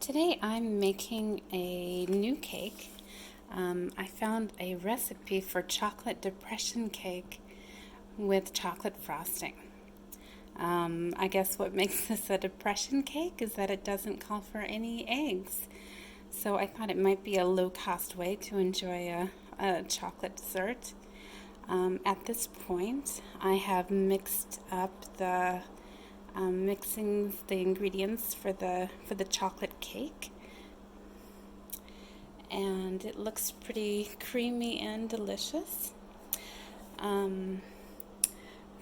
Today I'm making a new cake. I found a recipe for chocolate depression cake with chocolate frosting. I guess what makes this a depression cake is that it doesn't call for any eggs. So I thought it might be a low-cost way to enjoy a chocolate dessert. At this point, I have mixed up mixing the ingredients for the chocolate cake, and it looks pretty creamy and delicious.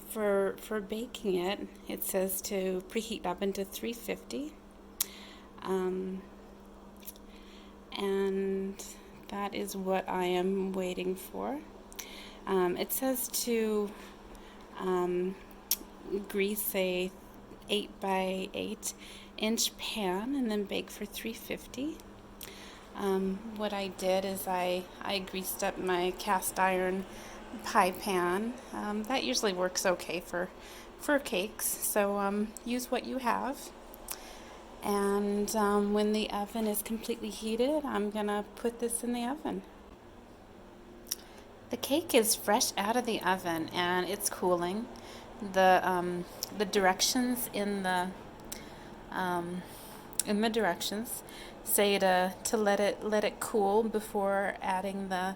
For baking it, it says to preheat oven to 350, and that is what I am waiting for. It says to grease a 8 by 8 inch pan and then bake for 350. What I did is I greased up my cast iron pie pan. That usually works okay for cakes, so use what you have. And when the oven is completely heated, I'm gonna put this in the oven. The cake is fresh out of the oven and it's cooling. The directions in the directions say to let it cool before adding the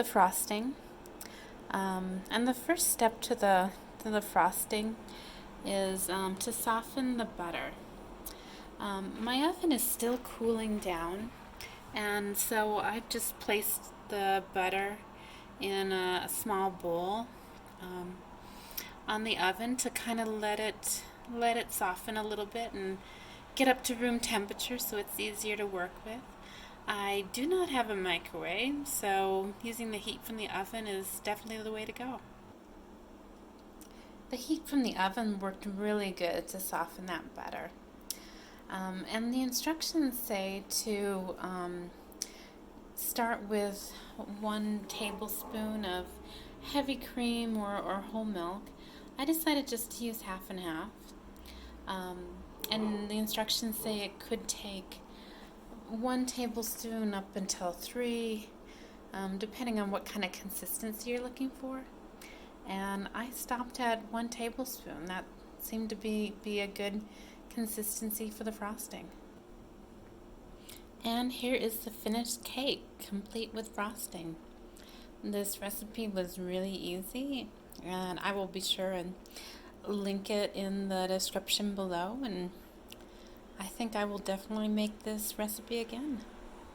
frosting. And the first step to the frosting is to soften the butter. My oven is still cooling down, and so I've just placed the butter in a small bowl on the oven to kind of let it soften a little bit and get up to room temperature so it's easier to work with. I do not have a microwave, so using the heat from the oven is definitely the way to go. The heat from the oven worked really good to soften that butter. And the instructions say to start with 1 tablespoon of heavy cream or whole milk. I decided just to use half and half. And the instructions say it could take 1 tablespoon up until 3, depending on what kind of consistency you're looking for. And I stopped at 1 tablespoon. That seemed to be a good consistency for the frosting. And here is the finished cake, complete with frosting. This recipe was really easy, and I will be sure and link it in the description below, and I think I will definitely make this recipe again.